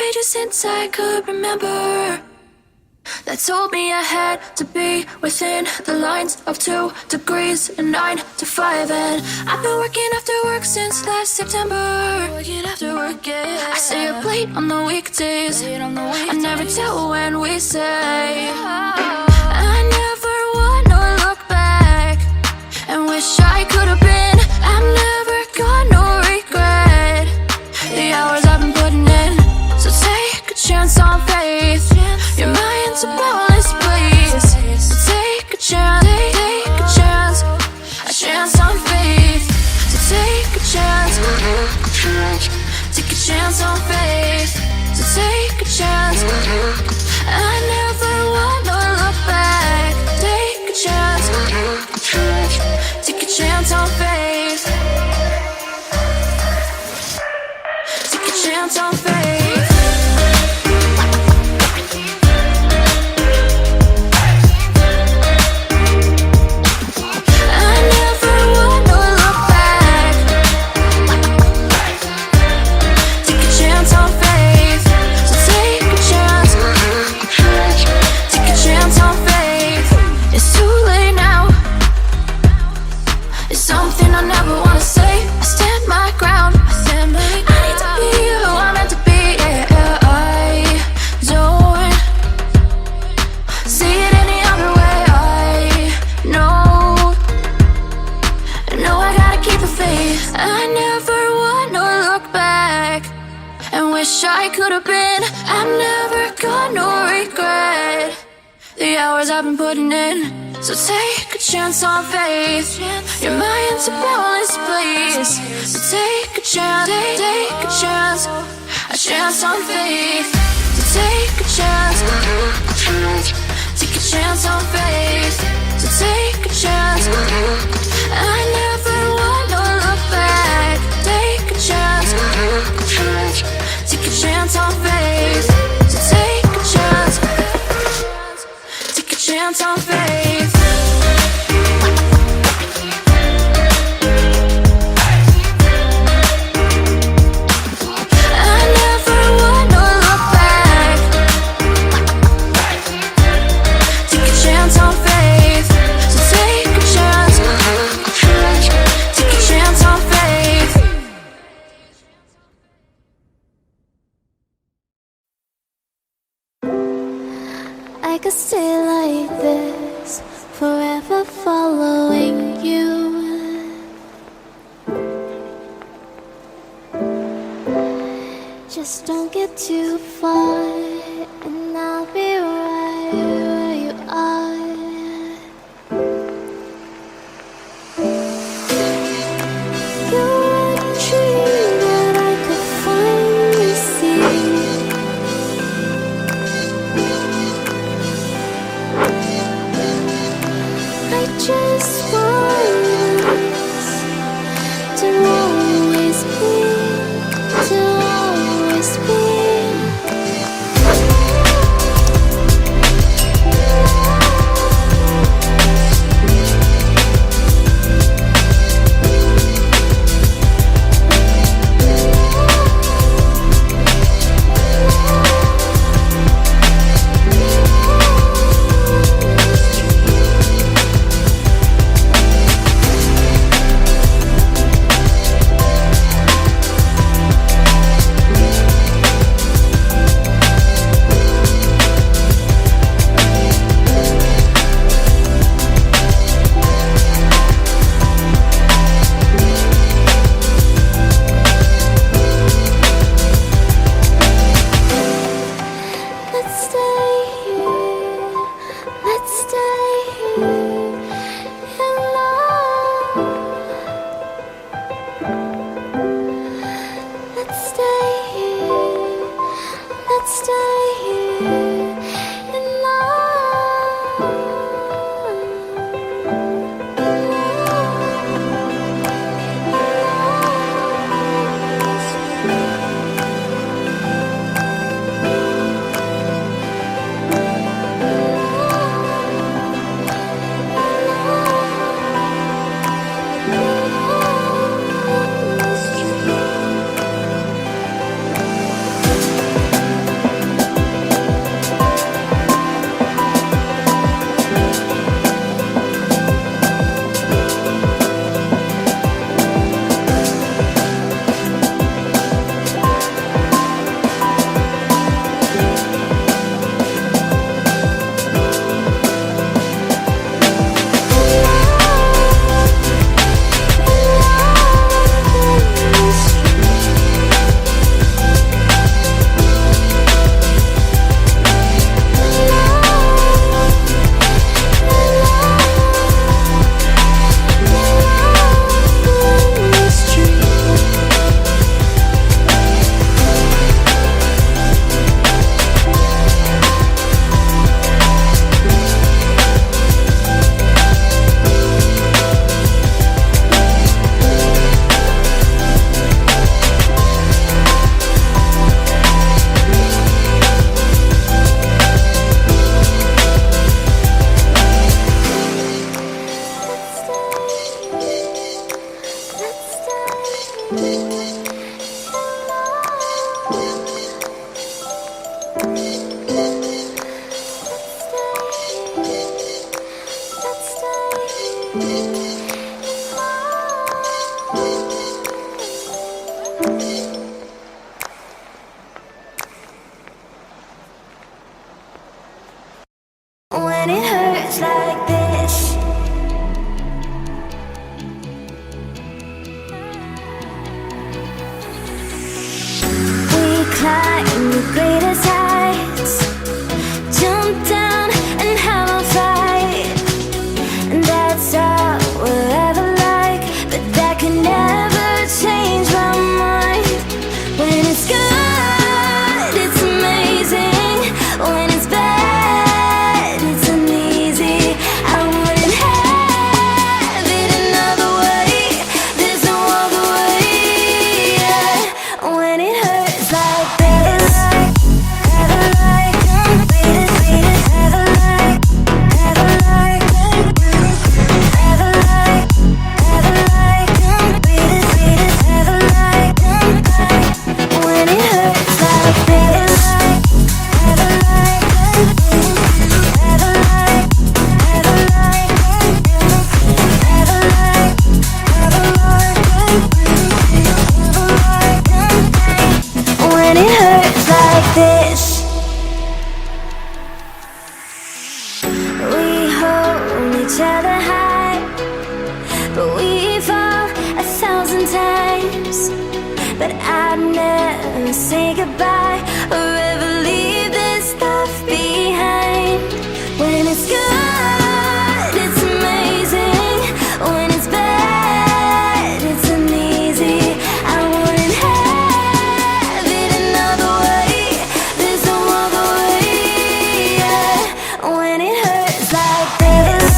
pages since I could remember, that told me I had to be within the lines of 2 degrees and 9 to 5. And I've been working after work since last September. Working after work, yeah. I stay up late on the weekdays. I never tell when we say. I never wanna look back and wish I could have been. I'm never gonna regret the hours I've been putting in. So take a chance on faith. Your mind's a boundless place. So take a chance, take a chance, a chance on faith. So take a chance, take a chance on faith. So take a chance. I never wanna look back. Take a chance, take a chance on faith. Take a chance on faith. I could have been. I'm never gonna regret the hours I've been putting in. So take a chance on faith. Your mind's a boundless place. So take a chance, take a chance on faith. So take a chance, take a chance on faith. So take a chance. I never wanna look back. Take a chance. Take a chance on faith. So take a chance. Take a chance on faith. I never wanna look back. Take a chance on faith. So take a chance. Take a chance on faith. I could stay like this, forever following you. Just don't get too far, and I'll be right where you are. You're a dream that I could finally see. I just want us to always be, to always be. When it hurts like this, we climb the greatest heights, jump down and have a fight, and that's all we'll ever like, but that can never change my mind. When it's good, it's amazing. When it's bad, it's uneasy. I wouldn't have it another way. There's no other way. Yeah. When it hurts like this, have a like, have a like, have a like, have a like, have a like, have a like, have a like. When it hurts like this, have a like, have a like, have a like, have a like, have a like. When it hurts like this, we hold each other high, but we fall 1,000 times. But I'd never say goodbye or ever leave this stuff behind. When it's good, it's amazing. When it's bad, it's uneasy. I wouldn't have it another way. There's no other way. Yeah. When it hurts like this,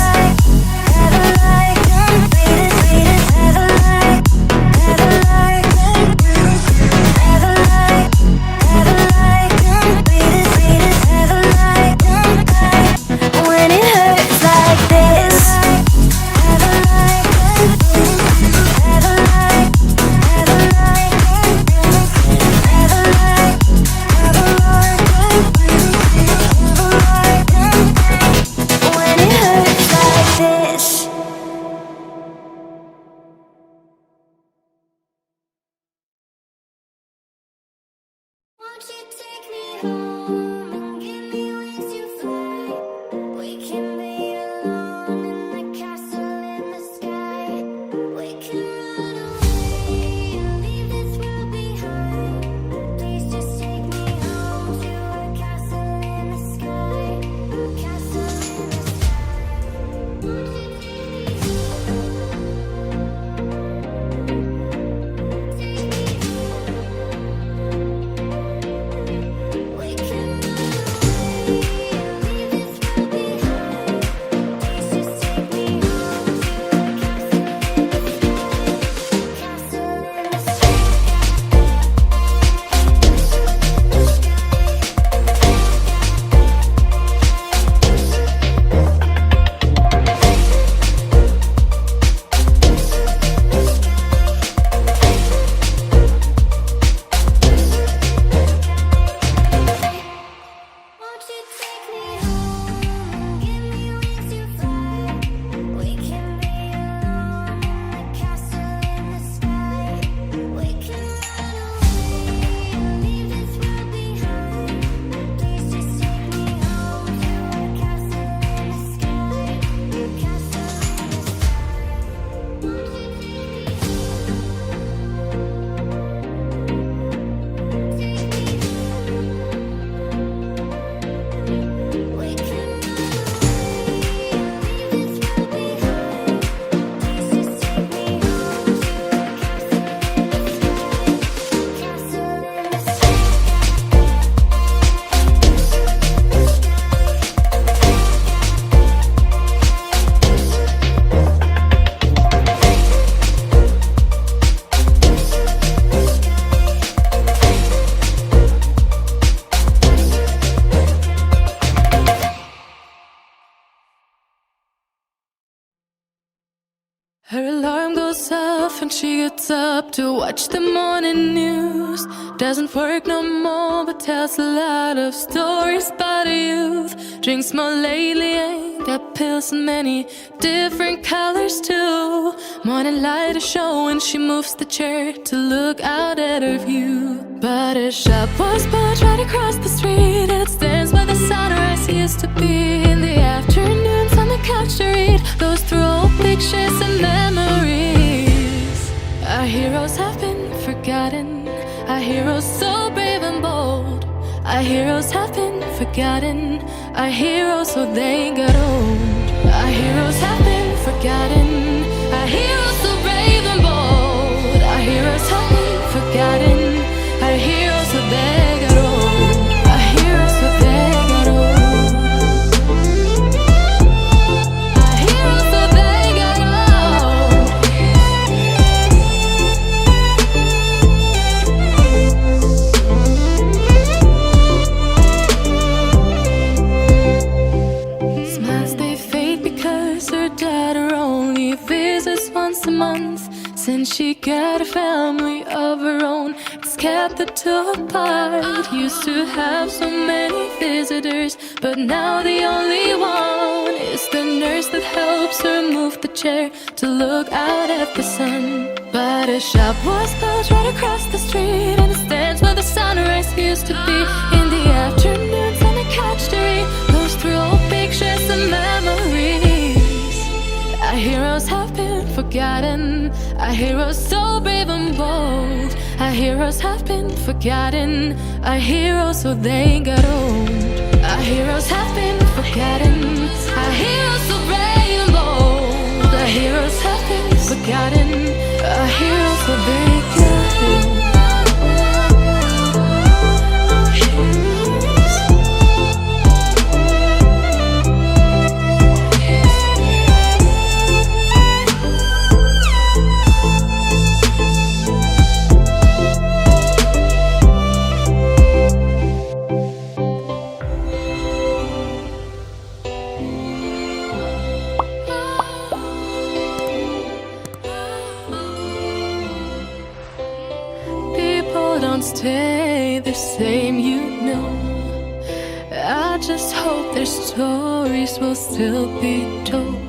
have a like, have a like, have a like, have a like, have a like, have a like. herself and she gets up to watch the morning news. Doesn't work no more but tells a lot of stories about her youth. Drinks more lately, ain't got pills in many different colors too. Morning light is showing, she moves the chair to look out at her view. But her shop was built right across the street, and it stands where the sunrise used to be. In the afternoons on the couch to read, goes through old pictures and memories. Our heroes have been forgotten, our heroes so brave and bold. Our heroes have been forgotten, our heroes so they got old. Our heroes have been forgotten, our heroes so brave and bold. Our heroes have been forgotten, our heroes so they got old. Our heroes so they got old. Our heroes so they got old. Smiles they fade because her daughter only visits once a month. Since she got a family of her own, it's kept the two apart. Used to have so many visitors, but now the only one is the nurse that helps her move the chair to look out at the sun. But her shop was built right across the street, and it stands where the sunrise used to be. In the afternoons on the couch to read, goes through old pictures and memories. Our heroes have been forgotten, our heroes so brave and bold. Our heroes have been forgotten, our heroes so they got old. Our heroes have been forgotten, our heroes so brave and bold. Our heroes have been forgotten, our heroes so they got old. Don't stay the same, you know. I just hope their stories will still be told.